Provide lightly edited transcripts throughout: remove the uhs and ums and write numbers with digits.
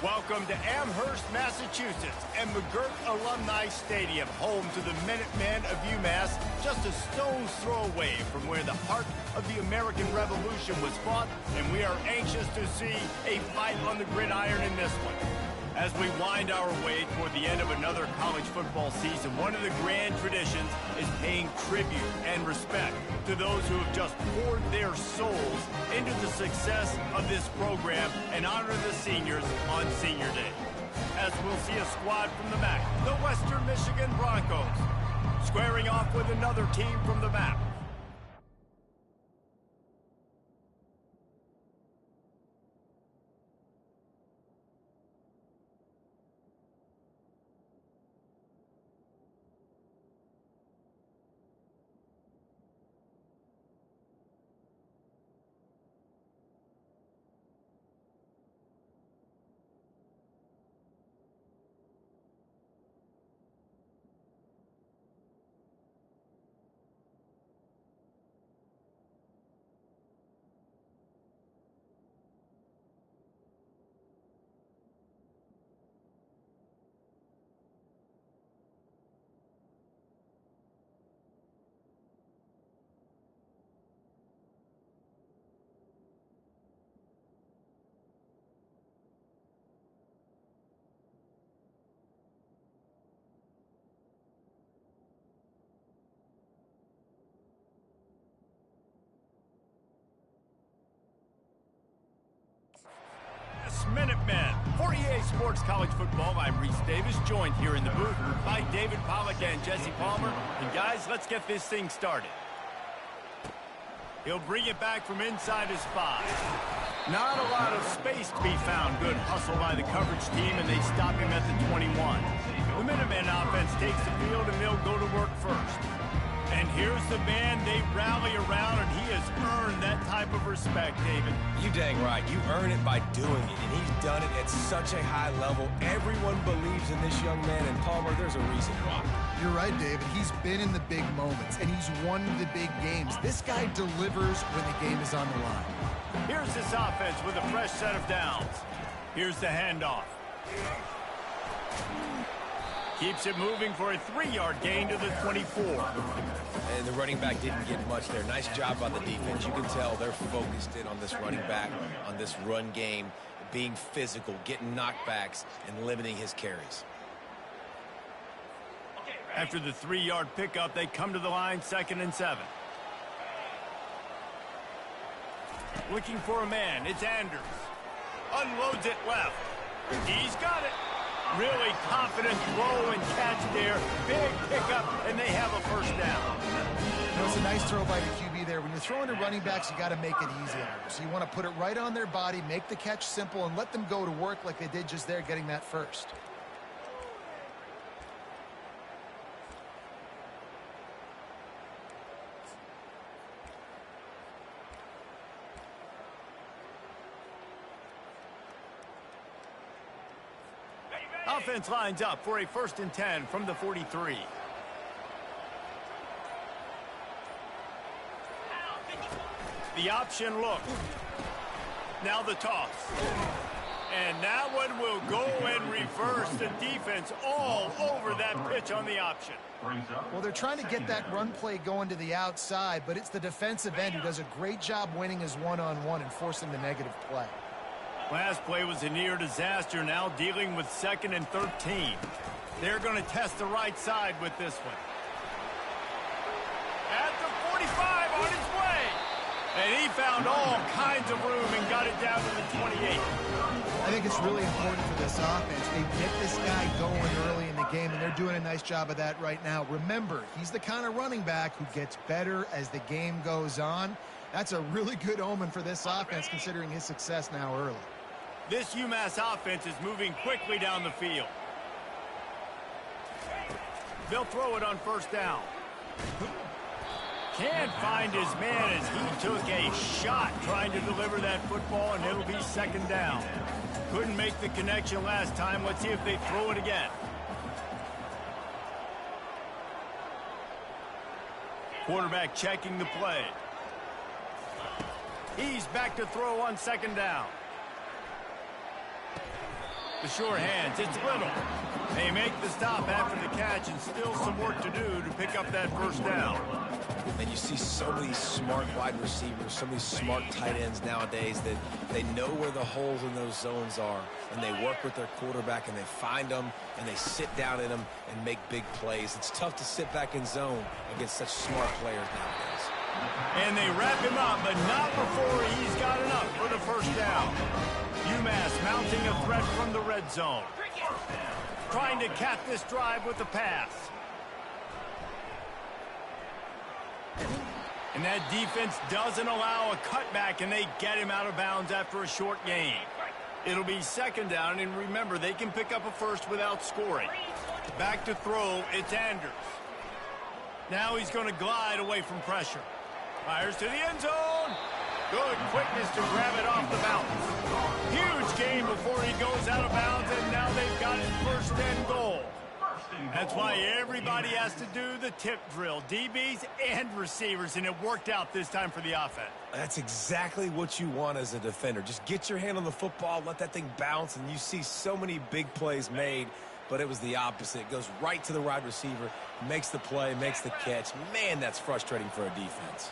Welcome to Amherst, Massachusetts, and McGirt Alumni Stadium, home to the Minutemen of Umass, just a stone's throw away from where the heart of the American Revolution was fought, and we are anxious to see a fight on the gridiron in this one. As we wind our way toward the end of another college football season, one of the grand traditions is paying tribute and respect to those who have just poured their souls into the success of this program and honor the seniors on Senior Day. As we'll see a squad from the MAC, the Western Michigan Broncos, squaring off with another team from the MAC. Minutemen. For EA Sports College Football, I'm Reese Davis, joined here in the booth by David Pollack and Jesse Palmer. And guys, let's get this thing started. He'll bring it back from inside his 5. Not a lot of space to be found. Good hustle by the coverage team, and they stop him at the 21. The Minutemen offense takes the field, and they'll go to work first. And here's the man they rally around, and he has earned that type of respect, David. You dang right. You earn it by doing it, and he's done it at such a high level. Everyone believes in this young man, and Palmer, there's a reason why. You're right, David. He's been in the big moments, and he's won the big games. This guy delivers when the game is on the line. Here's this offense with a fresh set of downs. Here's the handoff. Keeps it moving for a 3-yard gain to the 24. And the running back didn't get much there. Nice job by the defense. You can tell they're focused in on this running back, on this run game, being physical, getting knockbacks, and limiting his carries. After the 3-yard pickup, they come to the line, 2nd and 7. Looking for a man, it's Anders. Unloads it left. He's got it. Really confident throw and catch there. Big pickup, and they have a first down. You know, it's a nice throw by the QB there. When you're throwing to running backs, you got to make it easy on them. So you want to put it right on their body, make the catch simple, and let them go to work like they did just there, getting that first. Offense lines up for a 1st and 10 from the 43. The option look. Now the toss. And that one will go and reverse. The defense all over that pitch on the option. Well, they're trying to get that run play going to the outside, but it's the defensive end who does a great job winning his one-on-one and forcing the negative play. Last play was a near disaster, now dealing with 2nd and 13. They're going to test the right side with this one. At the 45 on his way. And he found all kinds of room and got it down to the 28. I think it's really important for this offense. They get this guy going early in the game, and they're doing a nice job of that right now. Remember, he's the kind of running back who gets better as the game goes on. That's a really good omen for this offense, considering his success now early. This UMass offense is moving quickly down the field. They'll throw it on 1st down. Can't find his man as he took a shot trying to deliver that football, and it'll be 2nd down. Couldn't make the connection last time. Let's see if they throw it again. Quarterback checking the play. He's back to throw on 2nd down. The sure hands, it's Little. They make the stop after the catch and still some work to do to pick up that first down. And you see so many smart wide receivers, so many smart tight ends nowadays that they know where the holes in those zones are, and they work with their quarterback, and they find them, and they sit down in them and make big plays. It's tough to sit back in zone against such smart players nowadays. And they wrap him up, but not before he's got enough for the first down. Umass mounting a threat from the red zone. Trying to cap this drive with the pass. And that defense doesn't allow a cutback, and they get him out of bounds after a short gain. It'll be second down, and remember, they can pick up a first without scoring. Back to throw, it's Anders. Now he's going to glide away from pressure. Fires to the end zone. Good quickness to grab it off the bounce. Huge gain before he goes out of bounds, and now they've got it first and goal. That's why everybody has to do the tip drill, DBs and receivers, and it worked out this time for the offense. That's exactly what you want as a defender. Just get your hand on the football, let that thing bounce, and you see so many big plays made, but it was the opposite. It goes right to the wide receiver, makes the play, makes the catch. Man, that's frustrating for a defense.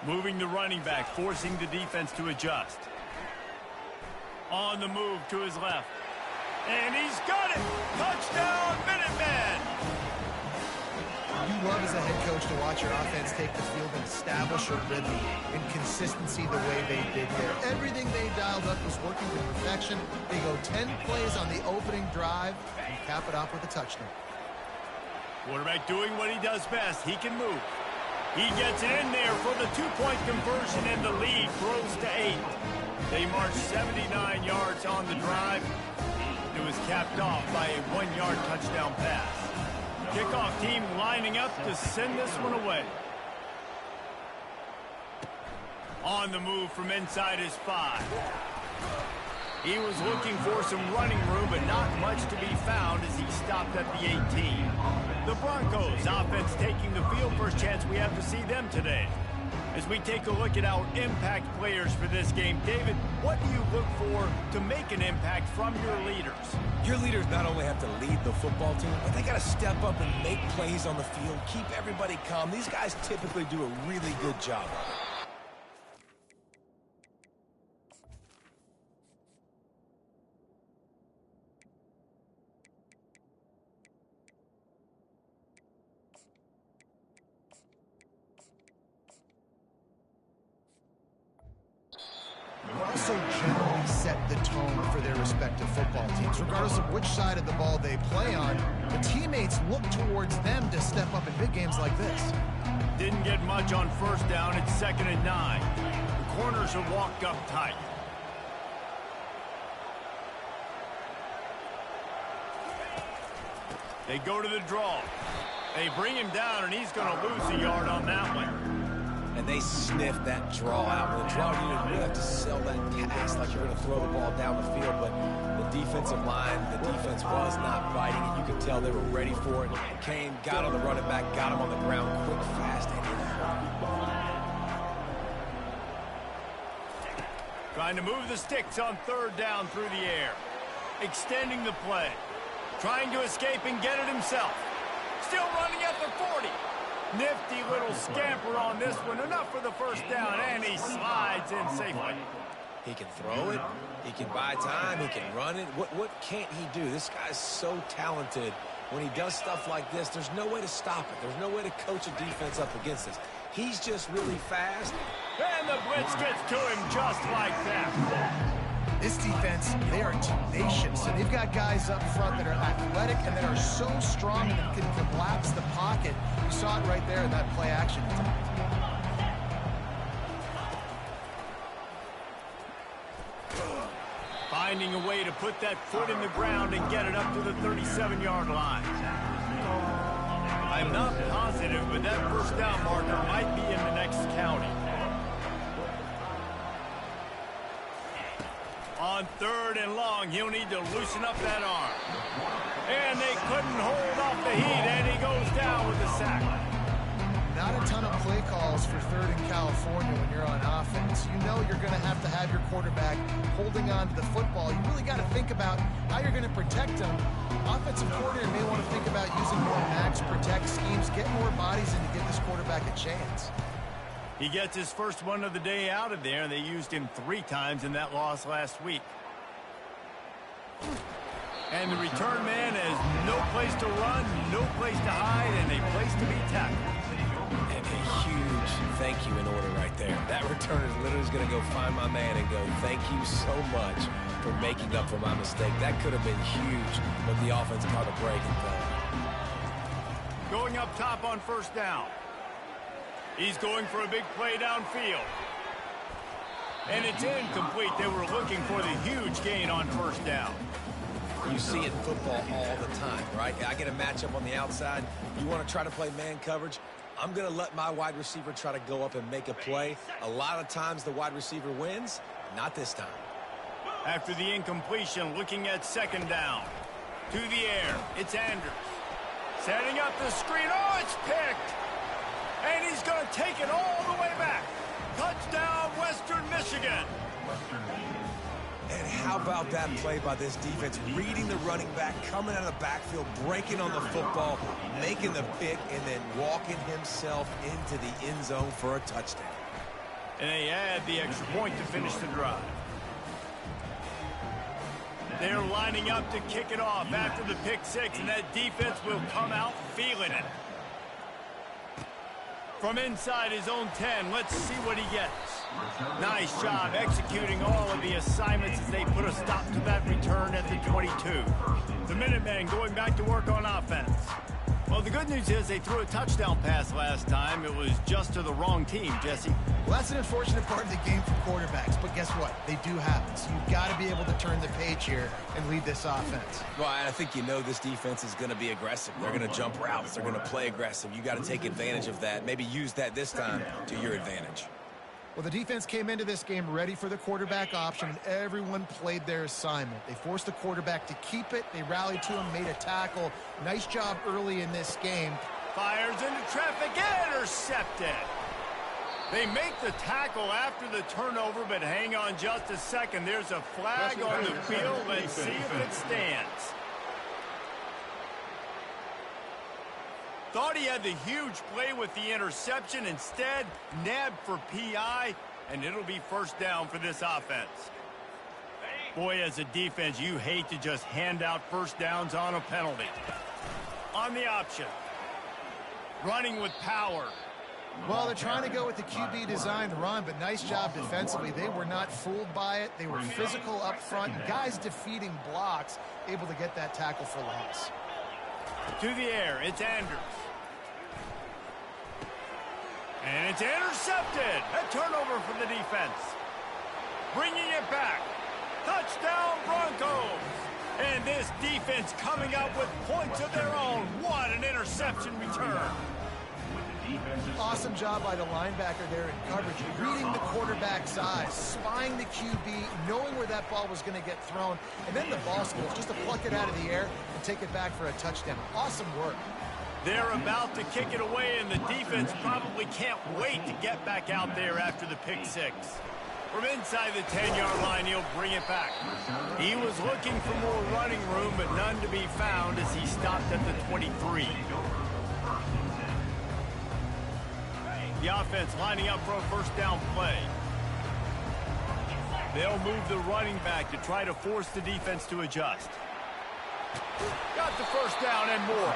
Moving the running back, forcing the defense to adjust. On the move to his left. And he's got it! Touchdown, Minutemen! You love as a head coach to watch your offense take the field and establish a rhythm and consistency the way they did there. Everything they dialed up was working to perfection. They go 10 plays on the opening drive and cap it off with a touchdown. Quarterback doing what he does best. He can move. He gets it in there for the two-point conversion, and the lead grows to 8. They march 79 yards on the drive. It was capped off by a 1-yard touchdown pass. Kickoff team lining up to send this one away. On the move from inside his 5. He was looking for some running room, but not much to be found as he stopped at the 18. The Broncos offense taking the field. First chance we have to see them today. As we take a look at our impact players for this game, David, what do you look for to make an impact from your leaders? Your leaders not only have to lead the football team, but they got to step up and make plays on the field, keep everybody calm. These guys typically do a really good job of it. Also generally set the tone for their respective football teams. Regardless of which side of the ball they play on, the teammates look towards them to step up in big games like this. Didn't get much on first down. It's 2nd and 9. The corners are walked up tight. They go to the draw. They bring him down, and he's going to lose a yard on that one. And they sniff that draw out. With a draw unit, you really have to sell that pass like you're going to throw the ball down the field. But the defensive line, the defense was not biting it. You could tell they were ready for it. Came, got on the running back, got him on the ground quick, fast, and in. Trying to move the sticks on 3rd down through the air. Extending the play. Trying to escape and get it himself. Still running at the 40. Nifty little scamper on this one. Enough for the first down, and he slides in safely. He can throw it. He can buy time. He can run it. What can't he do? This guy's so talented. When he does stuff like this, there's no way to stop it. There's no way to coach a defense up against this. He's just really fast. And the blitz gets to him just like that. This defense, they are tenacious, and they've got guys up front that are athletic and that are so strong and that can collapse the pocket. You saw it right there in that play action attempt. Finding a way to put that foot in the ground and get it up to the 37-yard line. I'm not positive, but that first down marker might be in the next county. On 3rd and long, he'll need to loosen up that arm. And they couldn't hold off the heat, and he goes down with the sack. Not a ton of play calls for 3rd and California when you're on offense, you know you're going to have your quarterback holding on to the football. You really got to think about how you're going to protect him. Offensive coordinator may want to think about using more max protect schemes, get more bodies in to give this quarterback a chance. He gets his first one of the day out of there, and they used him 3 times in that loss last week. And the return man has no place to run, no place to hide, and a place to be tackled. And a huge thank you in order right there. That return is literally going to go find my man and go, thank you so much for making up for my mistake. That could have been huge, but the offense caught a break and fell. Going up top on 1st down. He's going for a big play downfield. And it's incomplete. They were looking for the huge gain on 1st down. You see it in football all the time, right? I get a matchup on the outside. You want to try to play man coverage? I'm going to let my wide receiver try to go up and make a play. A lot of times the wide receiver wins. Not this time. After the incompletion, looking at 2nd down. To the air, it's Andrews. Setting up the screen. Oh, it's picked. And he's going to take it all the way back. Touchdown, Western Michigan. And how about that play by this defense, reading the running back, coming out of the backfield, breaking on the football, making the pick, and then walking himself into the end zone for a touchdown. And they add the extra point to finish the drive. They're lining up to kick it off after the pick 6, and that defense will come out feeling it. From inside his own 10, let's see what he gets. Nice job executing all of the assignments as they put a stop to that return at the 22. The Minutemen going back to work on offense. Well, the good news is they threw a touchdown pass last time. It was just to the wrong team, Jesse. Well, that's an unfortunate part of the game for quarterbacks, but guess what? They do happen. So you've got to be able to turn the page here and lead this offense. Well, I think you know this defense is going to be aggressive. They're going to jump routes. They're going to play aggressive. You got to take advantage of that. Maybe use that this time to your advantage. Well, the defense came into this game ready for the quarterback option, and everyone played their assignment. They forced the quarterback to keep it. They rallied to him, made a tackle. Nice job early in this game. Fires into traffic, intercepted. They make the tackle after the turnover, but hang on just a second. There's a flag on the field. Let's see if it stands. Thought he had the huge play with the interception. Instead, nabbed for PI, and it'll be 1st down for this offense. Boy, as a defense, you hate to just hand out 1st downs on a penalty. On the option. Running with power. Well, they're trying to go with the QB design run, but nice job defensively. They were not fooled by it. They were physical up front. Guys defeating blocks, able to get that tackle for loss. To the air, it's Andrews. And it's intercepted. A turnover for the defense. Bringing it back. Touchdown, Broncos. And this defense coming up with points of their own. What an interception return. Awesome job by the linebacker there in coverage, reading the quarterback's eyes, spying the QB, knowing where that ball was going to get thrown, and then the ball skills, just to pluck it out of the air and take it back for a touchdown. Awesome work. They're about to kick it away, and the defense probably can't wait to get back out there after the pick 6. From inside the 10-yard line, he'll bring it back. He was looking for more running room, but none to be found as he stopped at the 23. The offense lining up for a 1st down play. They'll move the running back to try to force the defense to adjust. Got the 1st down and more.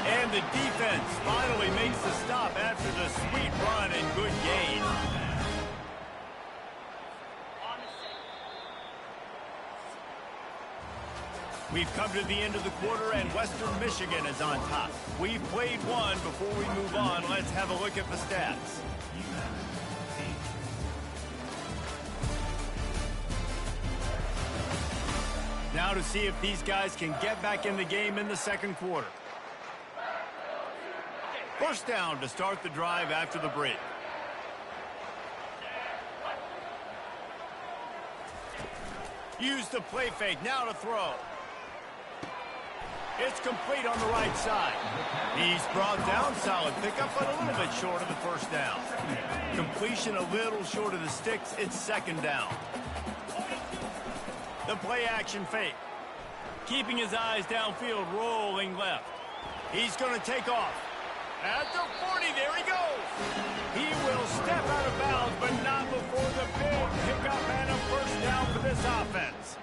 And the defense finally makes the stop after the sweet run and good gain. We've come to the end of the quarter, and Western Michigan is on top. We've played one. Before we move on, let's have a look at the stats. Now to see if these guys can get back in the game in the 2nd quarter. 1st down to start the drive after the break. Use the play fake, now to throw. It's complete on the right side. He's brought down, solid pickup, but a little bit short of the first down. Completion a little short of the sticks. It's second down. The play action fake. Keeping his eyes downfield, rolling left. He's going to take off. At the 40, there he goes. He will step out of bounds, but not before the big pickup and a first down for this offense.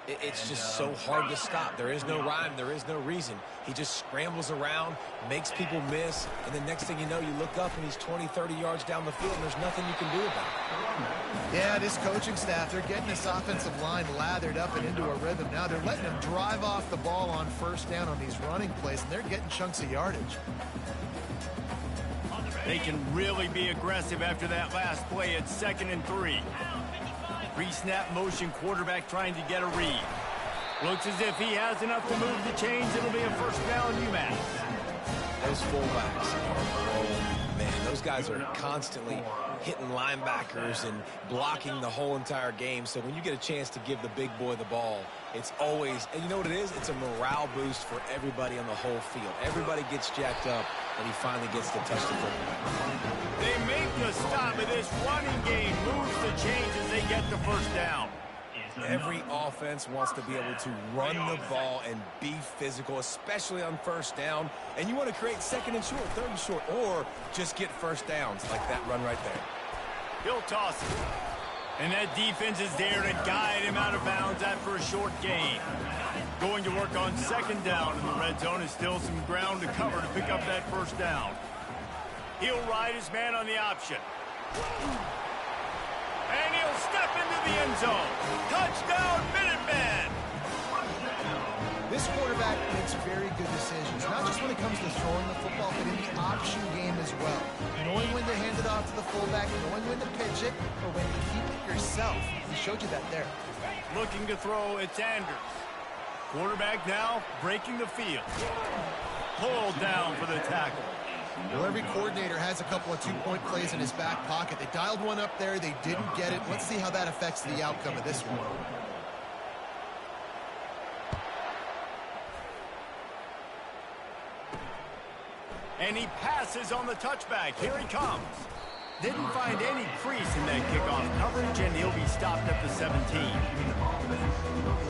It's just so hard to stop. There is no rhyme. There is no reason. He just scrambles around, makes people miss, and the next thing you know, you look up and he's 20, 30 yards down the field, and there's nothing you can do about it. Yeah, this coaching staff, they're getting this offensive line lathered up and into a rhythm. Now they're letting them drive off the ball on first down on these running plays, and they're getting chunks of yardage. They can really be aggressive after that last play. It's 2nd and 3. Pre-snap motion, quarterback trying to get a read. Looks as if he has enough to move the chains. It'll be a first down, Umass. Those fullbacks, oh man, those guys are constantly hitting linebackers and blocking the whole entire game. So when you get a chance to give the big boy the ball, it's always, and you know what it is? It's a morale boost for everybody on the whole field. Everybody gets jacked up, and he finally gets to touch the football. They make the stop of this running game, moves the chains as they get the first down. Every offense wants to be able to run the ball and be physical, especially on first down. And you want to create 2nd and short, 3rd and short, or just get first downs like that run right there. He'll toss it. And that defense is there to guide him out of bounds after a short gain. Going to work on 2nd down in the red zone. Is still some ground to cover to pick up that first down. He'll ride his man on the option. And he'll step into the end zone. Touchdown, Minuteman! This quarterback makes very good decisions, not just when it comes to throwing the football, but in the option game as well. Knowing when to hand it off to the fullback, knowing when to pitch it, or when to keep it yourself. He showed you that there. Looking to throw, it's Anders. Quarterback now breaking the field. Pulled down for the tackle. Well, every coordinator has a couple of two-point plays in his back pocket. They dialed one up there. They didn't get it. Let's see how that affects the outcome of this one. And he passes on the touchback. Here he comes. Didn't find any crease in that kickoff coverage, and he'll be stopped at the 17.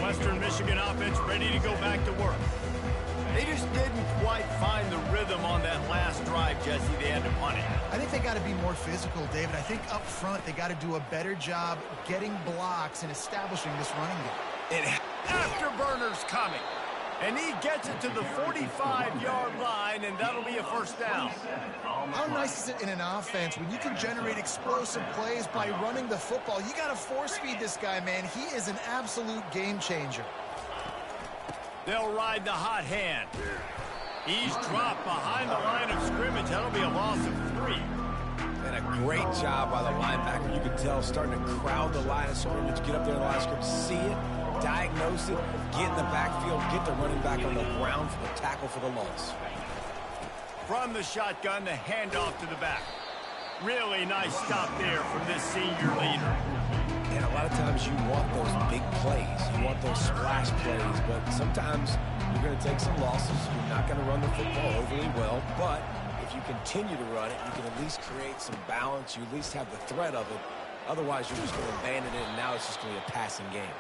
Western Michigan offense ready to go back to work. They just didn't quite find the rhythm on that last drive, Jesse. They had to punt it. I think they got to be more physical, David. I think up front they got to do a better job getting blocks and establishing this running game. Afterburner's coming. And he gets it to the 45-yard line, and that'll be a first down. How nice is it in an offense when you can generate explosive plays by running the football? You got to force-feed this guy, man. He is an absolute game changer. They'll ride the hot hand. He's dropped behind the line of scrimmage. That'll be a loss of 3. And a great job by the linebacker. You can tell starting to crowd the line of scrimmage, get up there in the line of scrimmage, see it, diagnose it, get in the backfield, get the running back on the ground for the tackle for the loss. From the shotgun, the handoff to the back. Really nice stop there from this senior leader. And a lot of times you want those big plays. You want those splash plays. But sometimes you're going to take some losses. You're not going to run the football overly well. But if you continue to run it, you can at least create some balance. You at least have the threat of it. Otherwise, you're just going to abandon it, and now it's just going to be a passing game.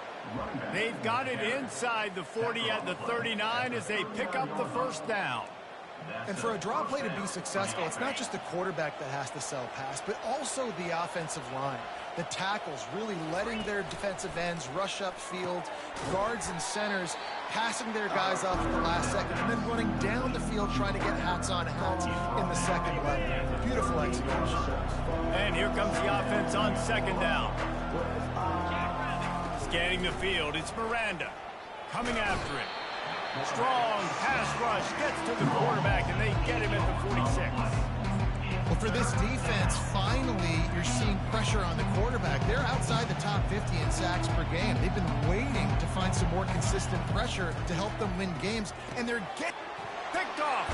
They've got it inside the 40 at the 39 as they pick up the first down. And for a draw play to be successful, it's not just the quarterback that has to sell pass, but also the offensive line. The tackles really letting their defensive ends rush upfield, guards and centers passing their guys off at the last second, and then running down the field trying to get hats on hats in the second level. Beautiful execution. And here comes the offense on 2nd down. Scanning the field, it's Miranda coming after it. Strong pass rush gets to the quarterback, and they get him at the 46. Well, for this defense, finally, you're seeing pressure on the quarterback. They're outside the top 50 in sacks per game. They've been waiting to find some more consistent pressure to help them win games, and they're getting picked off.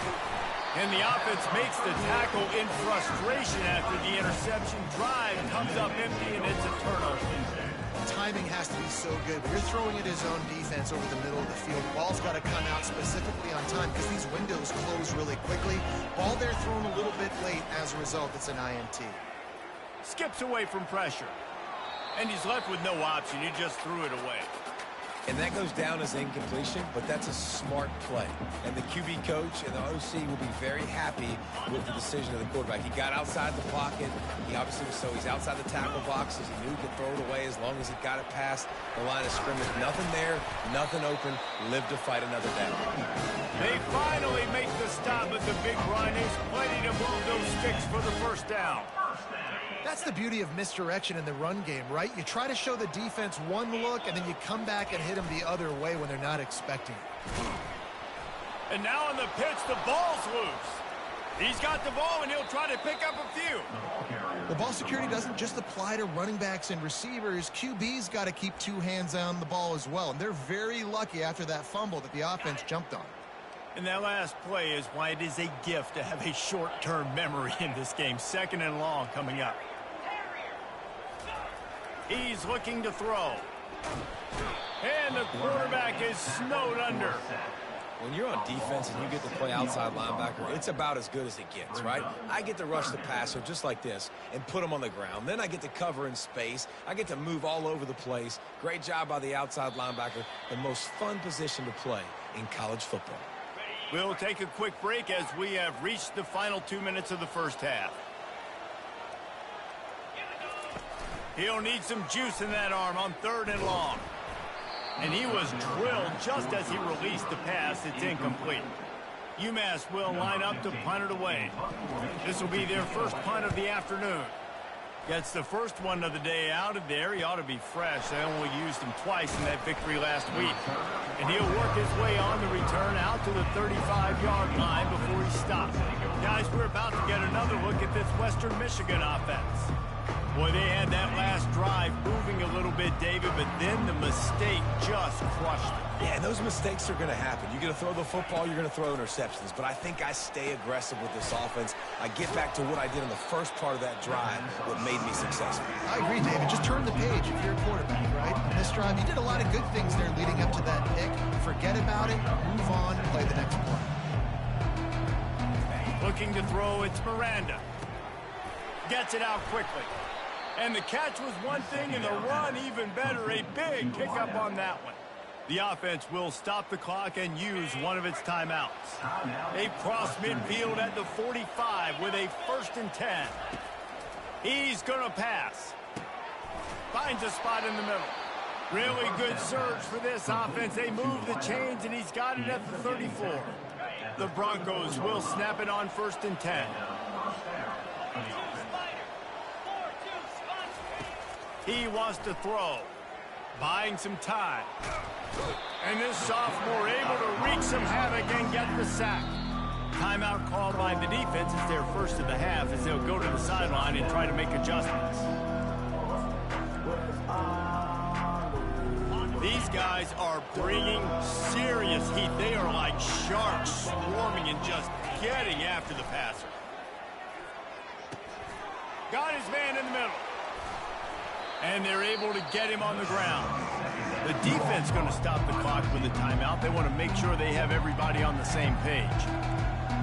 And the offense makes the tackle in frustration after the interception. Drive comes up empty, and it's a turnover. timing has to be so good. When you're throwing at his own defense over the middle of the field, the ball's got to come out specifically on time because these windows close really quickly. Ball there thrown a little bit late. As a result, it's an INT. Skips away from pressure. And he's left with no option. He just threw it away. And that goes down as incompletion, but that's a smart play. And the QB coach and the OC will be very happy with the decision of the quarterback. He got outside the pocket. He obviously was, so he's outside the tackle boxes. He knew he could throw it away as long as he got it past the line of scrimmage. Nothing there, nothing open. Live to fight another down. They finally make the stop at the big run. There's plenty to move those sticks for the first down. That's the beauty of misdirection in the run game, right? You try to show the defense one look, and then you come back and hit them the other way when they're not expecting it. And now on the pitch, the ball's loose. He's got the ball, and he'll try to pick up a few. Well, ball security doesn't just apply to running backs and receivers. QB's got to keep two hands on the ball as well, and they're very lucky after that fumble that the offense jumped on. And that last play is why it is a gift to have a short-term memory in this game. 2nd and long coming up. He's looking to throw. And the quarterback is snowed under. When you're on defense and you get to play outside linebacker, it's about as good as it gets, right? I get to rush the passer just like this and put him on the ground. Then I get to cover in space. I get to move all over the place. Great job by the outside linebacker. The most fun position to play in college football. We'll take a quick break as we have reached the final 2 minutes of the first half. He'll need some juice in that arm on 3rd and long. And he was drilled just as he released the pass. It's incomplete. Umass will line up to punt it away. This will be their first punt of the afternoon. Gets the first one of the day out of there. He ought to be fresh. They only used him twice in that victory last week. And he'll work his way on the return out to the 35-yard line before he stops. Guys, we're about to get another look at this Western Michigan offense. Boy, they had that last drive moving a little bit, David, but then the mistake just crushed them. Yeah, and those mistakes are going to happen. You're going to throw the football, you're going to throw interceptions. But I think I stay aggressive with this offense. I get back to what I did in the first part of that drive that made me successful. I agree, David. Just turn the page if you're a quarterback, right? On this drive, you did a lot of good things there leading up to that pick. Forget about it, move on, play the next play. Looking to throw, it's Miranda. Gets it out quickly. And the catch was one thing, and the run even better. A big pickup on that one. The offense will stop the clock and use one of its timeouts. They cross midfield at the 45 with a 1st and 10. He's going to pass. Finds a spot in the middle. Really good surge for this offense. They move the chains, and he's got it at the 34. The Broncos will snap it on 1st and 10. He wants to throw, buying some time. And this sophomore able to wreak some havoc and get the sack. Timeout called by the defense. It's their first of the half as they'll go to the sideline and try to make adjustments. These guys are bringing serious heat. They are like sharks swarming and just getting after the passer. Got his man in the middle. And they're able to get him on the ground. The defense going to stop the clock with a timeout. They want to make sure they have everybody on the same page.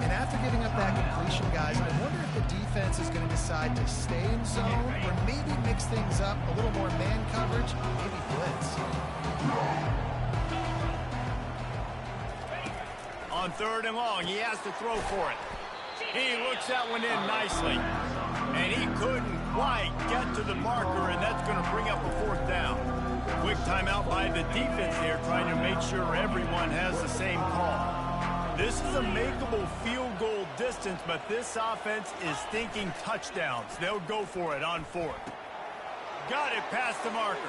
And after giving up that completion, guys, I wonder if the defense is going to decide to stay in zone or maybe mix things up, a little more man coverage, maybe blitz. On 3rd and long, he has to throw for it. He looks that one in nicely. And he couldn't quite get to the marker, and that's going to bring up a 4th down. Quick timeout by the defense there, trying to make sure everyone has the same call. This is a makeable field goal distance, but this offense is thinking touchdowns. They'll go for it on 4th. Got it past the marker.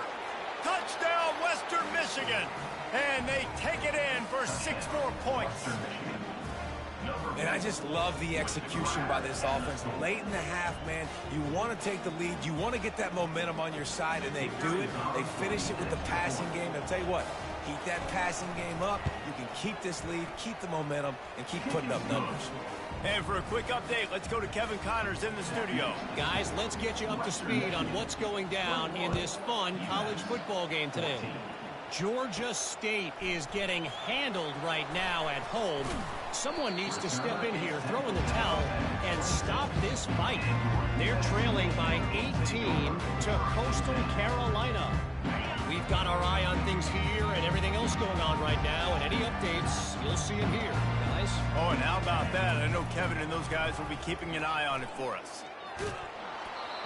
Touchdown, Western Michigan. And they take it in for 6 more points. And I just love the execution by this offense. Late in the half, man, you want to take the lead. You want to get that momentum on your side, and they do it. They finish it with the passing game. And I'll tell you what, keep that passing game up. You can keep this lead, keep the momentum, and keep putting up numbers. And for a quick update, let's go to Kevin Connors in the studio. Guys, let's get you up to speed on what's going down in this fun college football game today. Georgia State is getting handled right now at home. Someone needs to step in here, throw in the towel, and stop this fight. They're trailing by 18 to Coastal Carolina. We've got our eye on things here and everything else going on right now, and any updates, you'll see them here, guys. Oh, and how about that? I know Kevin and those guys will be keeping an eye on it for us.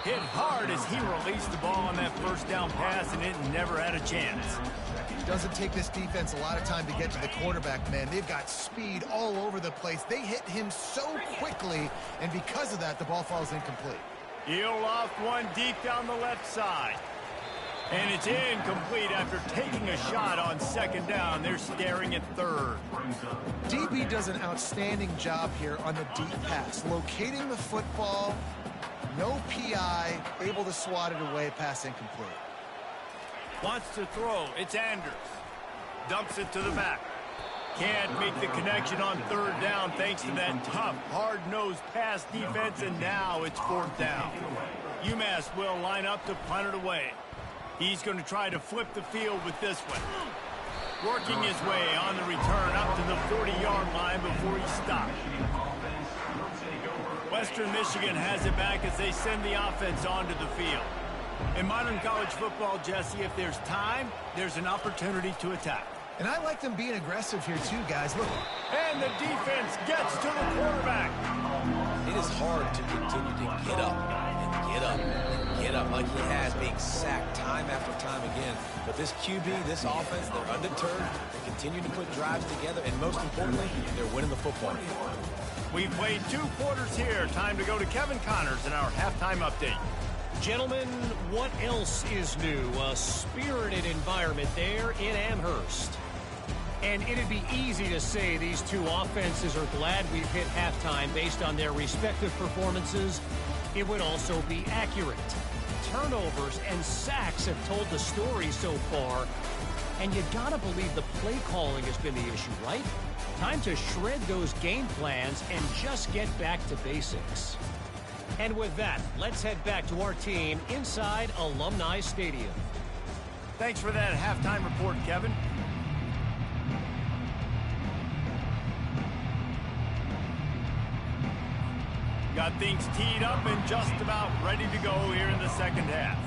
Hit hard as he released the ball on that first down pass, and it never had a chance. Doesn't take this defense a lot of time to get to the quarterback, man. They've got speed all over the place. They hit him so quickly, and because of that, the ball falls incomplete. He'll loft one deep down the left side. And it's incomplete after taking a shot on second down. They're staring at third. DB does an outstanding job here on the deep pass. Locating the football, no PI, able to swat it away, pass incomplete. Wants to throw. It's Anders. Dumps it to the back. Can't make the connection on third down thanks to that tough, hard-nosed pass defense, and now it's fourth down. Umass will line up to punt it away. He's going to try to flip the field with this one. Working his way on the return up to the 40-yard line before he stopped. Western Michigan has it back as they send the offense onto the field. In modern college football, Jesse, if there's time, there's an opportunity to attack. And I like them being aggressive here too, guys. Look. And the defense gets to the quarterback. It is hard to continue to get up and get up and get up like he has, being sacked time after time again. But this QB, this offense, they're undeterred. They continue to put drives together, and most importantly, they're winning the football game. We've played 2 quarters here. Time to go to Kevin Connors in our halftime update. Gentlemen, what else is new? A spirited environment there in Amherst. And it'd be easy to say these two offenses are glad we've hit halftime based on their respective performances. It would also be accurate. Turnovers and sacks have told the story so far. And you gotta believe the play calling has been the issue, right? Time to shred those game plans and just get back to basics. And with that, let's head back to our team inside Alumni Stadium. Thanks for that halftime report, Kevin. Got things teed up and just about ready to go here in the second half.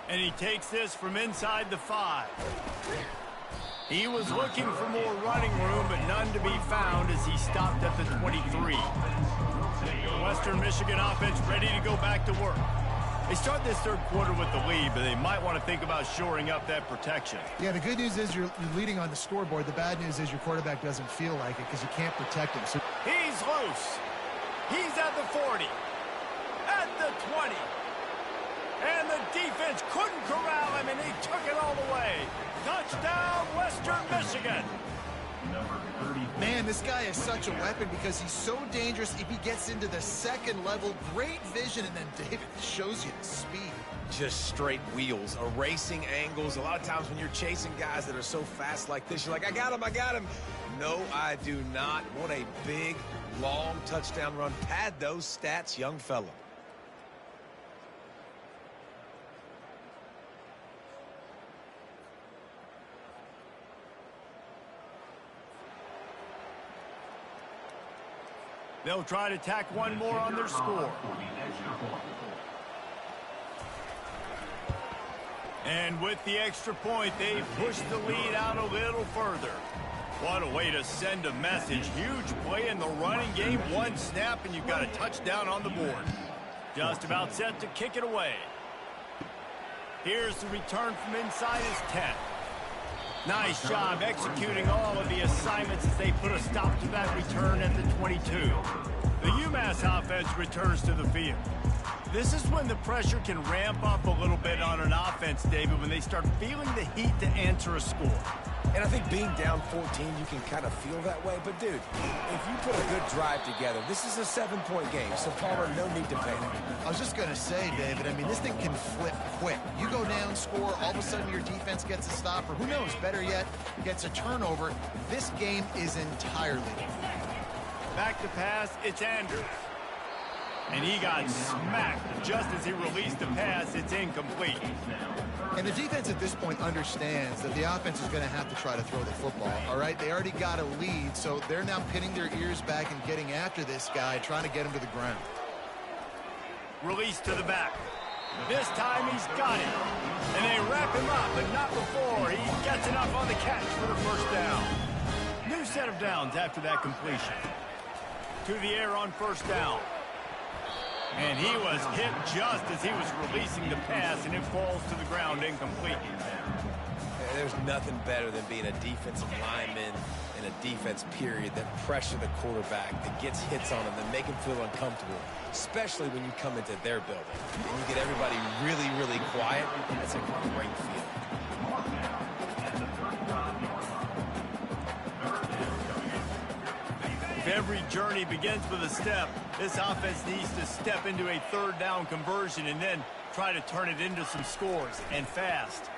And he takes this from inside the 5. He was looking for more running room, but none to be found as he stopped at the 23. Western Michigan offense ready to go back to work. They start this third quarter with the lead, but they might want to think about shoring up that protection. Yeah, the good news is you're leading on the scoreboard. The bad news is your quarterback doesn't feel like it because you can't protect him. So he's loose. He's at the 40. At the 20. And the defense couldn't corral him, and he took it all the way. Touchdown, Western Michigan. Man, this guy is such a weapon because he's so dangerous. If he gets into the second level, great vision, and then David shows you the speed. Just straight wheels, erasing angles. A lot of times when you're chasing guys that are so fast like this, you're like, I got him, I got him. No, I do not. What a big, long touchdown run. Pad those stats, young fella. They'll try to tack one more on their score. And with the extra point, they've pushed the lead out a little further. What a way to send a message. Huge play in the running game. One snap, and you've got a touchdown on the board. Just about set to kick it away. Here's the return from inside his 10. Nice job executing all of the assignments as they put a stop to that return at the 22. The Umass offense returns to the field. This is when the pressure can ramp up a little bit on an offense, David, when they start feeling the heat to answer a score. And I think being down 14, you can kind of feel that way. But, dude, if you put a good drive together, this is a 7-point game. So, Palmer, no need to panic. I was just going to say, David, I mean, this thing can flip quick. You go down, score, all of a sudden your defense gets a stop, or who knows, better yet, gets a turnover. This game is entirely different. Back to pass, it's Andrews. And he got smacked just as he released the pass. It's incomplete. And the defense at this point understands that the offense is going to have to try to throw the football, all right? They already got a lead, so they're now pinning their ears back and getting after this guy, trying to get him to the ground. Release to the back. This time he's got it. And they wrap him up, but not before he gets enough on the catch for the first down. New set of downs after that completion. To the air on first down. And he was hit just as he was releasing the pass, and it falls to the ground incomplete. There's nothing better than being a defensive lineman in a defense period that pressure the quarterback, that gets hits on him, that make him feel uncomfortable, especially when you come into their building. And you get everybody really, really quiet. That's a great feeling. If every journey begins with a step, this offense needs to step into a third down conversion and then try to turn it into some scores, and fast.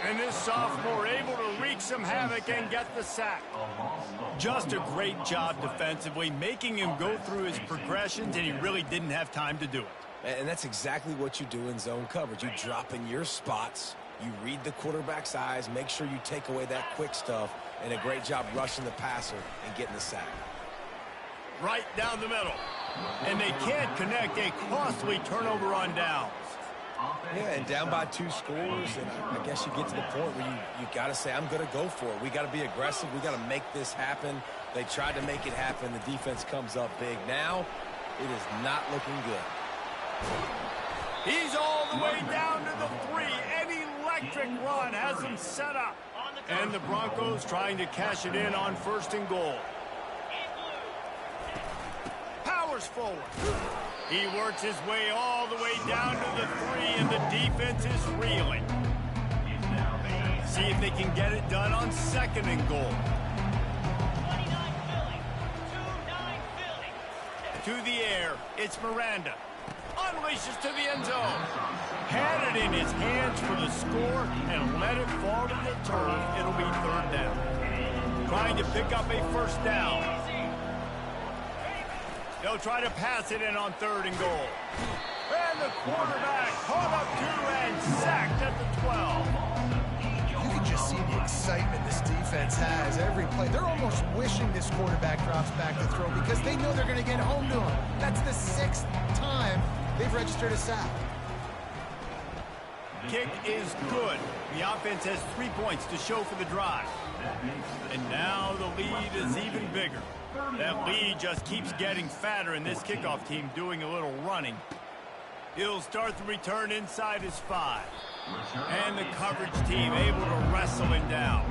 And this sophomore able to wreak some havoc and get the sack. Just a great job defensively, making him go through his progressions, and he really didn't have time to do it. And that's exactly what you do in zone coverage. You drop in your spots, you read the quarterback's eyes, make sure you take away that quick stuff, and a great job rushing the passer and getting the sack. Right down the middle. And they can't connect, a costly turnover on downs. Yeah, and down by 2 scores, and I guess you get to the point where you got to say, I'm going to go for it. We got to be aggressive. We got to make this happen. They tried to make it happen. The defense comes up big. Now, it is not looking good. He's all the way down to the 3. An electric run has him set up. And the Broncos trying to cash it in on 1st and goal. Powers forward. He works his way all the way down to the 3, and the defense is reeling. See if they can get it done on 2nd and goal. To the air, it's Miranda. Unleashes to the end zone. Had it in his hands for the score and let it fall to the turf. It'll be 3rd down. Trying to pick up a 1st down. They'll try to pass it in on 3rd and goal. And the quarterback caught up to and sacked at the 12. You can just see the excitement this defense has every play. They're almost wishing this quarterback drops back to throw because they know they're going to get home to him. That's the 6th time they've registered a sack. Kick is good. The offense has 3 points to show for the drive. And now the lead is even bigger. That lead just keeps getting fatter, and this kickoff team doing a little running. He'll start the return inside his 5. And the coverage team able to wrestle him down.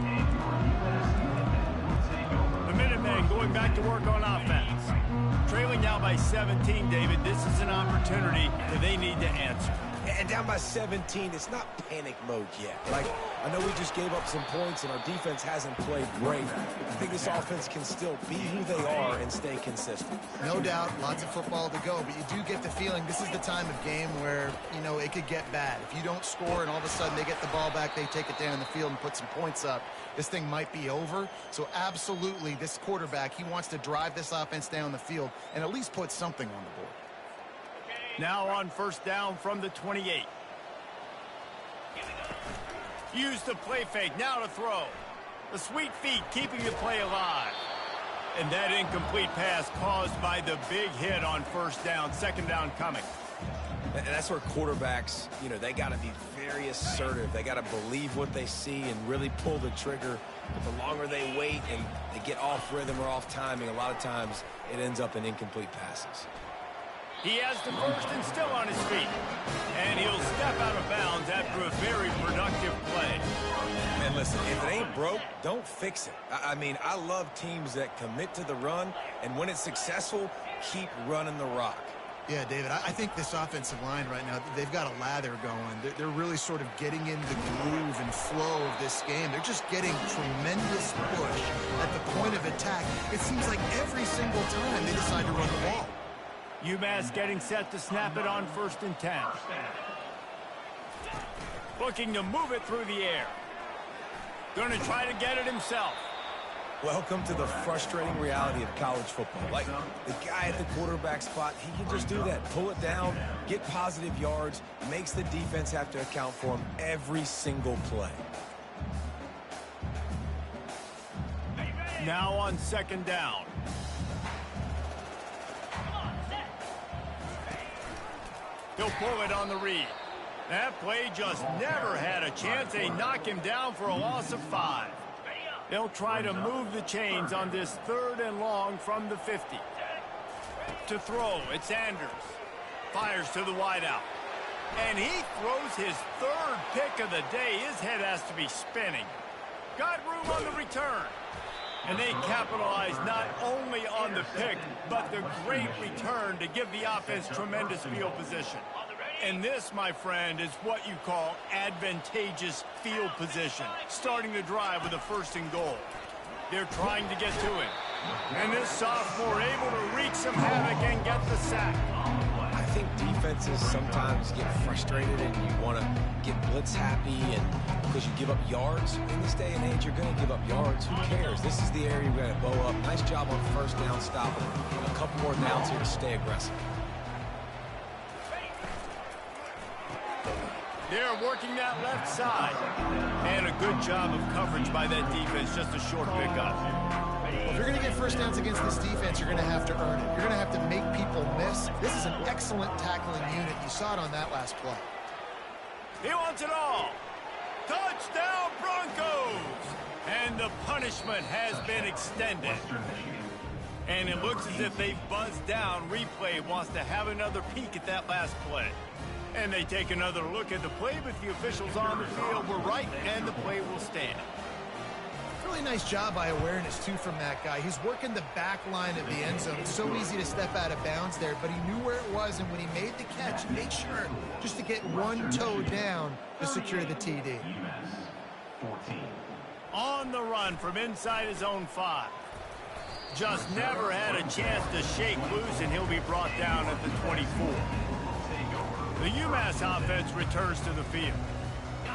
The Minutemen going back to work on offense. Trailing now by 17, David. This is an opportunity that they need to answer. And down by 17, it's not panic mode yet. Like, I know we just gave up some points and our defense hasn't played great. I think this offense can still be who they are and stay consistent. No doubt, lots of football to go, but you do get the feeling this is the time of game where, you know, it could get bad. If you don't score and all of a sudden they get the ball back, they take it down in the field and put some points up, this thing might be over. So absolutely, this quarterback, he wants to drive this offense down the field and at least put something on the board. Now on 1st down from the 28. Use the play fake, now to throw. The sweet feet keeping the play alive. And that incomplete pass caused by the big hit on 1st down, 2nd down coming. And that's where quarterbacks, you know, they got to be very assertive. They got to believe what they see and really pull the trigger. But the longer they wait and they get off rhythm or off timing, a lot of times it ends up in incomplete passes. He has the 1st and still on his feet. And he'll step out of bounds after a very productive play. And listen, if it ain't broke, don't fix it. I mean, I love teams that commit to the run, and when it's successful, keep running the rock. Yeah, David, I think this offensive line right now, they've got a lather going. They're really sort of getting in the groove and flow of this game. They're just getting tremendous push at the point of attack. It seems like every single time they decide to run the ball. Umass getting set to snap it on 1st and 10. Looking to move it through the air. Going to try to get it himself. Welcome to the frustrating reality of college football. Like, the guy at the quarterback spot, he can just do that. Pull it down, get positive yards, makes the defense have to account for him every single play. Now on 2nd down. He'll pull it on the read. That play just never had a chance. They knock him down for a loss of 5. They'll try to move the chains on this 3rd and long from the 50. To throw, it's Anders. Fires to the wideout. And he throws his 3rd pick of the day. His head has to be spinning. Got room on the return. And they capitalize not only on the pick, but the great return to give the offense tremendous field position. And this, my friend, is what you call advantageous field position. Starting the drive with a 1st and goal. They're trying to get to it. And this sophomore able to wreak some havoc and get the sack. I think defenses sometimes get frustrated and you want to get blitz happy, and because you give up yards. In this day and age, you're going to give up yards. Who cares? This is the area you're going to bow up. Nice job on 1st down stopping. A couple more downs here to stay aggressive. They're working that left side. And a good job of coverage by that defense. Just a short pickup. Well, if you're going to get 1st downs against this defense, you're going to have to earn it. You're going to have to make people miss. This is an excellent tackling unit. You saw it on that last play. He wants it all. Touchdown, Broncos! And the punishment has been extended. And it looks as if they've buzzed down. Replay wants to have another peek at that last play. And they take another look at the play, but the officials on the field were right, and the play will stand. Really nice job by awareness, too, from that guy. He's working the back line of the end zone. It's so easy to step out of bounds there, but he knew where it was, and when he made the catch, he made sure just to get one toe down to secure the TD. On the run from inside his own 5. Just never had a chance to shake loose, and he'll be brought down at the 24. The Umass offense returns to the field.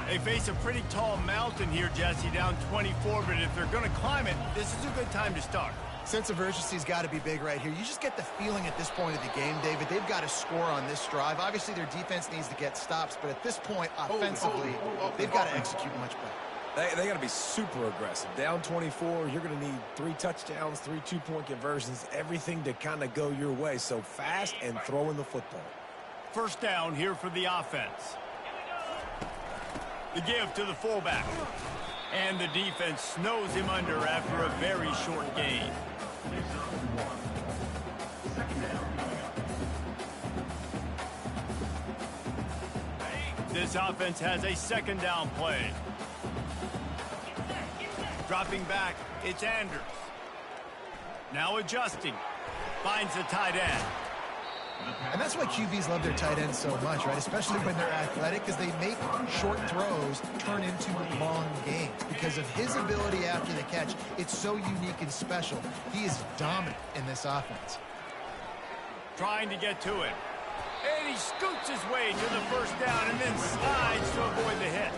They face a pretty tall mountain here, Jesse, down 24, but if they're going to climb it, this is a good time to start. Sense of urgency's got to be big right here. You just get the feeling at this point of the game, David, they've got to score on this drive. Obviously, their defense needs to get stops, but at this point, offensively, they've got to execute much better. They got to be super aggressive. Down 24, you're going to need 3 touchdowns, 3 two-point conversions, everything to kind of go your way. So fast and throwing the football. 1st down here for the offense. The give to the fullback. And the defense snows him under after a very short gain. This offense has a 2nd down play. Dropping back, it's Anders. Now adjusting. Finds the tight end. And that's why QBs love their tight ends so much, right? Especially when they're athletic, because they make short throws turn into long gains. Because of his ability after the catch, it's so unique and special. He is dominant in this offense. Trying to get to it. And he scoots his way to the 1st down and then slides to avoid the hit.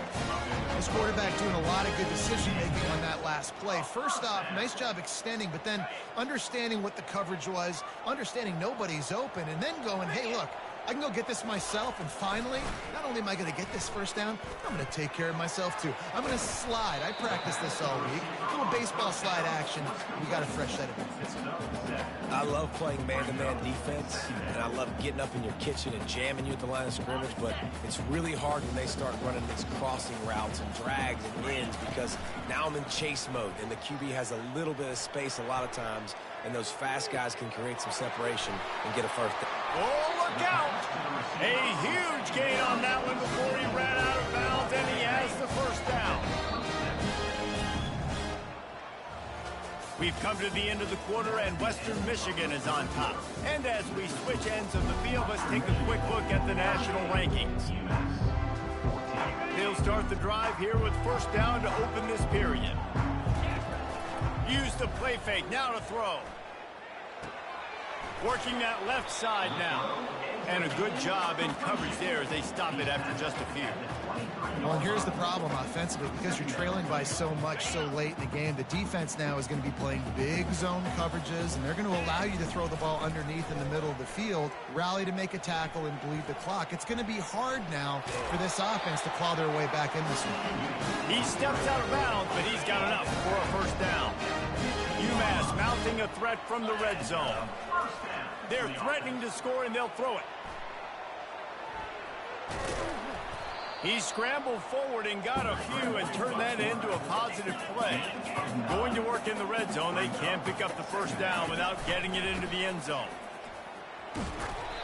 This quarterback doing a lot of good decision-making on that last play. First off, nice job extending, but then understanding what the coverage was, understanding nobody's open, and then going, hey, look, I can go get this myself, and finally, not only am I going to get this 1st down, I'm going to take care of myself, too. I'm going to slide. I practiced this all week. A little baseball slide action. We got a fresh set of defense. I love playing man-to-man defense, and I love getting up in your kitchen and jamming you at the line of scrimmage, but it's really hard when they start running these crossing routes and drags and ends, because now I'm in chase mode, and the QB has a little bit of space a lot of times, and those fast guys can create some separation and get a 1st down. Oh, look out! A huge gain on that one before he ran out of bounds, and he has the 1st down. We've come to the end of the quarter, and Western Michigan is on top. And as we switch ends of the field, let's take a quick look at the national rankings. They'll start the drive here with first down to open this period. Use the play fake, now to throw. Working that left side now. And a good job in coverage there as they stop it after just a few. Well, here's the problem offensively. Because you're trailing by so much so late in the game, the defense now is going to be playing big zone coverages, and they're going to allow you to throw the ball underneath in the middle of the field, rally to make a tackle, and bleed the clock. It's going to be hard now for this offense to claw their way back in this one. He steps out of bounds, but he's got enough for a first down. Umass mounting a threat from the red zone. They're threatening to score, and they'll throw it. He scrambled forward and got a few and turned that into a positive play. Going to work in the red zone, they can't pick up the first down without getting it into the end zone.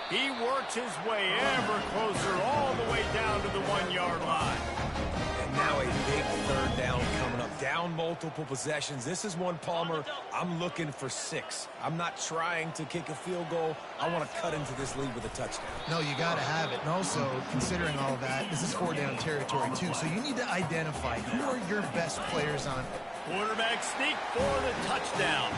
He works his way ever closer all the way down to the 1-yard line. And now a big third down coming up. Down multiple possessions. This is one, Palmer, I'm looking for 6. I'm not trying to kick a field goal. I want to cut into this lead with a touchdown. No, you got to have it. And also, considering all of that, this is 4-down territory, too. So you need to identify who are your best players on. Quarterback sneak for the touchdown.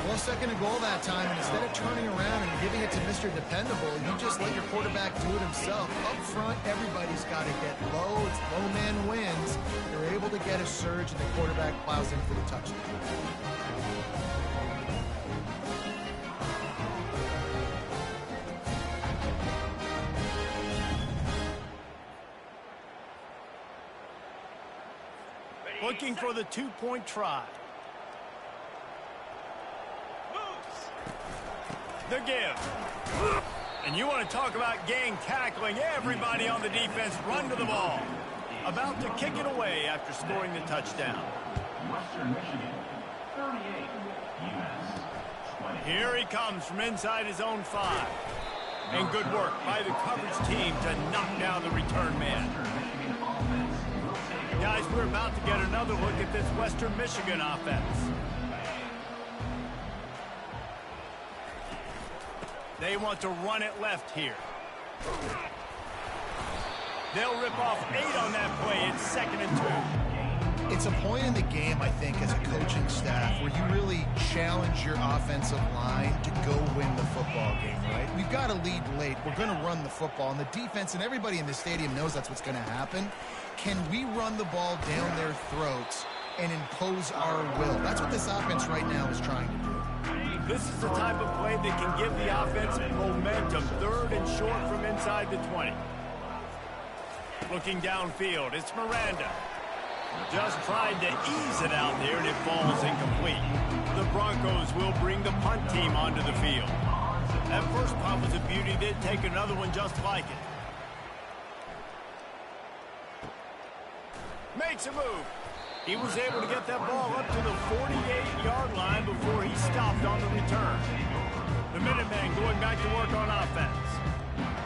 Well, second and goal that time, and instead of turning around and giving it to Mr. Dependable, you just let your quarterback do it himself. Up front, everybody's got to get low. It's low man wins. They're able to get a surge, and the quarterback plows in for the touchdown. Looking for the 2-point try. The give. And you want to talk about gang tackling. Everybody on the defense run to the ball. About to kick it away after scoring the touchdown. Western Michigan, 38, Umass, 20. Here he comes from inside his own 5. And good work by the coverage team to knock down the return man. Guys, we're about to get another look at this Western Michigan offense. They want to run it left here. They'll rip off 8 on that play. It's 2nd and 2. It's a point in the game, I think, as a coaching staff where you really challenge your offensive line to go win the football game, right? We've got to lead late. We're going to run the football, and the defense and everybody in the stadium knows that's what's going to happen. Can we run the ball down their throats and impose our will? That's what this offense right now is trying to do. This is the type of play that can give the offense momentum. 3rd and short from inside the 20. Looking downfield, it's Miranda. Just tried to ease it out there, and it falls incomplete. The Broncos will bring the punt team onto the field. That first punt was a beauty. They'd take another one just like it. Makes a move. He was able to get that ball up to the 48-yard line before he stopped on the return. The Minutemen going back to work on offense.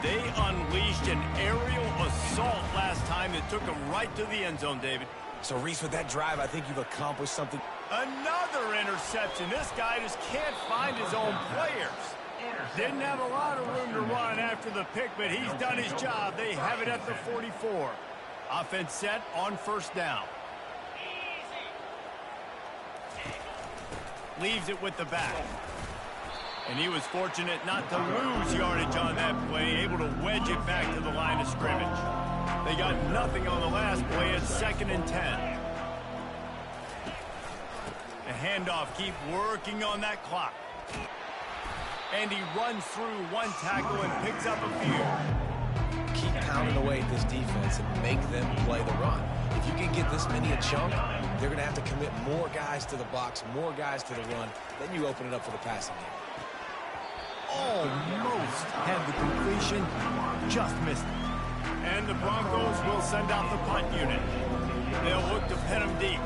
They unleashed an aerial assault last time that took them right to the end zone, David. So, Reese, with that drive, I think you've accomplished something. Another interception. This guy just can't find his own players. Didn't have a lot of room to run after the pick, but he's done his job. They have it at the 44. Offense set on first down. Leaves it with the back. And he was fortunate not to lose yardage on that play, able to wedge it back to the line of scrimmage. They got nothing on the last play. It's 2nd and 10. The handoff, keep working on that clock. And he runs through one tackle and picks up a few. Keep pounding away at this defense and make them play the run. If you can get this many a chunk, they're going to have to commit more guys to the box, more guys to the run. Then you open it up for the passing game. Almost had the completion, just missed it. And the Broncos will send out the punt unit. They'll look to pin them deep.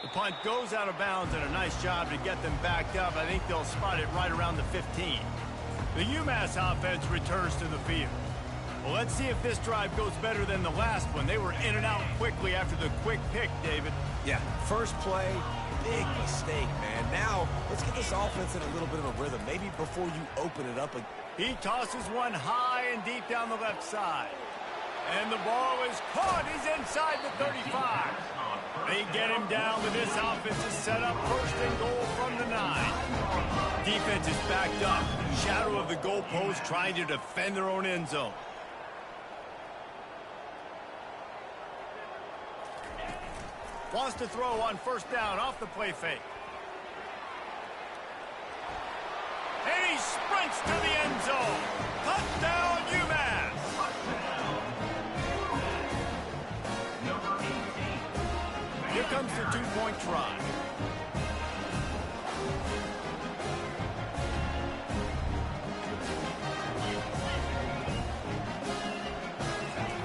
The punt goes out of bounds, and a nice job to get them backed up. I think they'll spot it right around the 15. The UMass offense returns to the field. Well, let's see if this drive goes better than the last one. They were in and out quickly after the quick pick, David. Yeah, first play, big mistake, man. Now, let's get this offense in a little bit of a rhythm. Maybe before you open it up. He tosses one high and deep down the left side. And the ball is caught. He's inside the 35. They get him down, but this offense is set up first and goal from the 9. Defense is backed up. Shadow of the goalpost trying to defend their own end zone. Wants to throw on first down off the play fake. And he sprints to the end zone. Touchdown, Umass. Here comes the two-point try.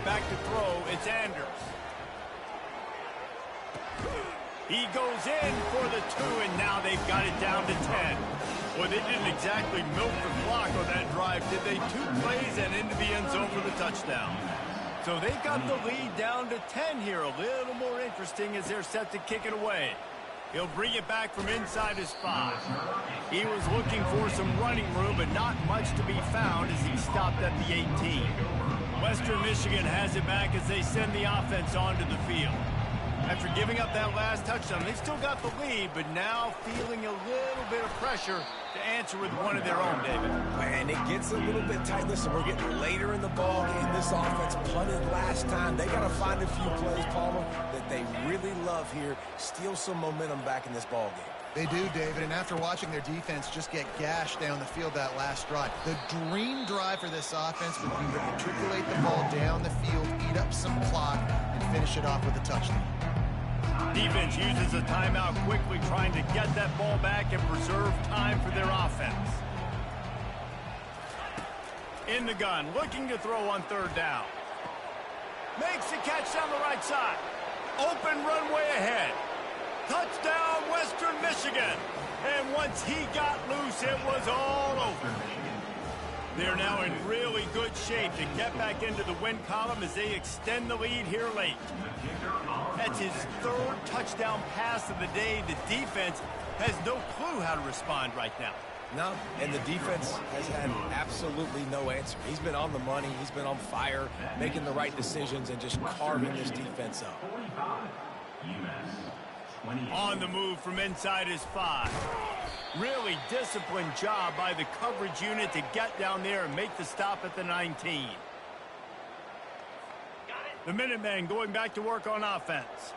Back to throw, it's Anders. He goes in for the 2, and now they've got it down to 10. Well, they didn't exactly milk the clock on that drive, did they? 2 plays and into the end zone for the touchdown. So they got the lead down to 10 here. A little more interesting as they're set to kick it away. He'll bring it back from inside his 5. He was looking for some running room, but not much to be found as he stopped at the 18. Western Michigan has it back as they send the offense onto the field. After giving up that last touchdown, they've still got the lead, but now feeling a little bit of pressure to answer with one of their own, David. And it gets a little bit tight. Listen, we're getting later in the ball game. This offense punted last time. They got to find a few plays, Palmer, that they really love here. Steal some momentum back in this ball game. They do, David, and after watching their defense just get gashed down the field that last drive, the dream drive for this offense would be to matriculate the ball down the field, eat up some clock, and finish it off with a touchdown. Defense uses a timeout quickly, trying to get that ball back and preserve time for their offense. In the gun, looking to throw on third down. Makes the catch down the right side. Open runway ahead. Touchdown, Western Michigan. And once he got loose, it was all over. They're now in really good shape to get back into the win column as they extend the lead here late. That's his 3rd touchdown pass of the day. The defense has no clue how to respond right now. No, and the defense has had absolutely no answer. He's been on the money. He's been on fire, making the right decisions and just carving this defense up. On the move from inside his 5. Really disciplined job by the coverage unit to get down there and make the stop at the 19. The Minutemen going back to work on offense.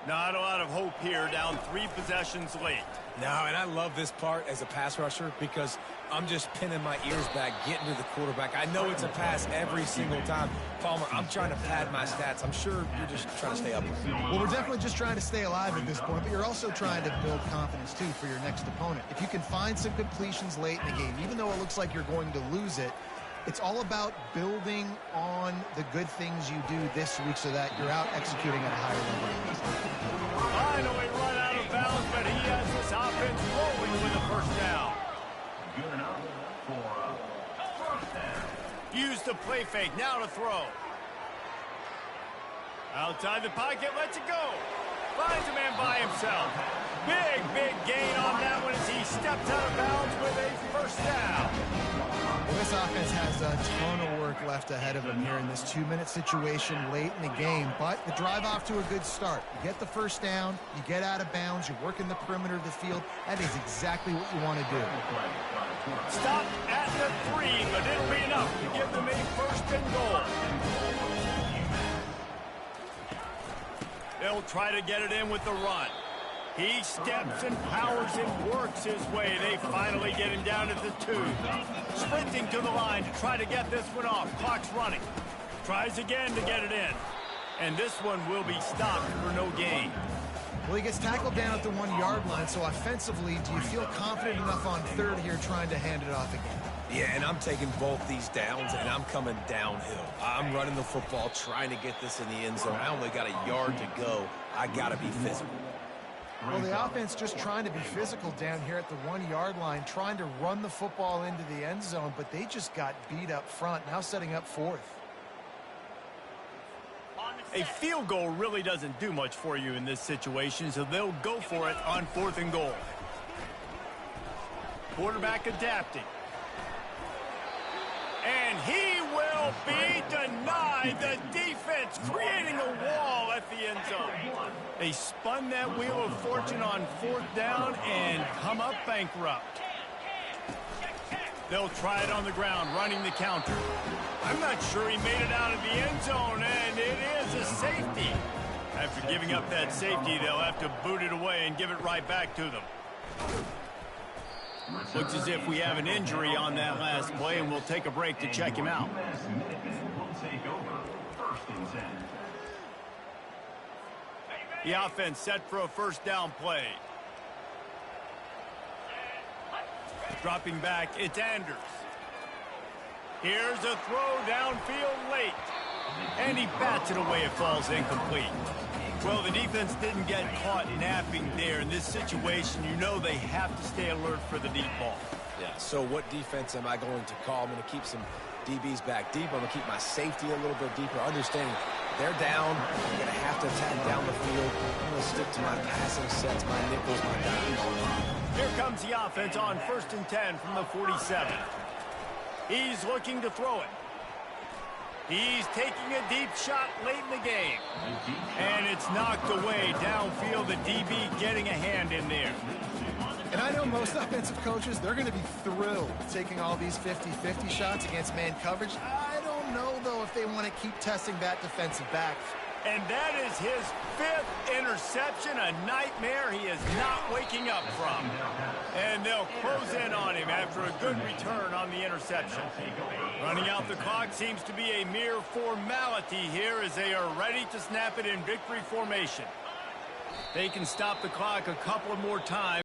Not a lot of hope here, down 3 possessions late. No, and I love this part as a pass rusher because I'm just pinning my ears back, getting to the quarterback. I know it's a pass every single time. Palmer, I'm trying to pad my stats. I'm sure you're just trying to stay up. Well, we're definitely just trying to stay alive at this point, but you're also trying to build confidence, too, for your next opponent. If you can find some completions late in the game, even though it looks like you're going to lose it, it's all about building on the good things you do this week so that you're out executing at a higher level. Finally run out of bounds, but he has this offense rolling with a first down. Good enough for a first down. Use the play fake, now to throw. Outside the pocket, lets it go. Finds a man by himself. Big gain on that one as he steps out of bounds with a first down. Well, this offense has a ton of work left ahead of them here in this 2-minute situation late in the game, but the drive off to a good start. You get the first down, you get out of bounds, you work in the perimeter of the field. That is exactly what you want to do. Stop at the 3, but it'll be enough to give them a first and goal. They'll try to get it in with the run. He steps and powers and works his way. They finally get him down at the 2. Sprinting to the line to try to get this one off. Clock's running. Tries again to get it in. And this one will be stopped for no gain. Well, he gets tackled down at the 1-yard line, so offensively, do you feel confident enough on third here trying to hand it off again? Yeah, and I'm taking both these downs, and I'm coming downhill. I'm running the football, trying to get this in the end zone. I only got a yard to go. I got to be physical. Well, the offense just trying to be physical down here at the 1-yard line, trying to run the football into the end zone, but they just got beat up front, now setting up fourth. A field goal really doesn't do much for you in this situation, so they'll go for it on 4th and goal. Quarterback adapting. And he will be denied. The defense creating a wall at the end zone. They spun that wheel of fortune on 4th down and come up bankrupt. They'll try it on the ground, running the counter. I'm not sure he made it out of the end zone, and it is a safety. After giving up that safety, they'll have to boot it away and give it right back to them. Looks as if we have an injury on that last play, and we'll take a break to check him out. The offense set for a 1st down play. Dropping back, it's Anders. Here's a throw downfield late. And he bats it away. It falls incomplete. Well, the defense didn't get caught napping there. In this situation, you know they have to stay alert for the deep ball. Yeah, so what defense am I going to call? I'm going to keep some DBs back deep. I'm going to keep my safety a little bit deeper, understanding they're down. I'm going to have to attack down the field. I'm going to stick to my passing sets, my nickels, my dimes. Here comes the offense on 1st and 10 from the 47. He's looking to throw it. He's taking a deep shot late in the game. And it's knocked away downfield. The DB getting a hand in there. And I know most offensive coaches, they're going to be thrilled taking all these 50-50 shots against man coverage. I don't know, though, if they want to keep testing that defensive back. And that is his 5th interception, a nightmare he is not waking up from. And they'll close in on him after a good return on the interception. Running out the clock seems to be a mere formality here as they are ready to snap it in victory formation. They can stop the clock a couple of more times.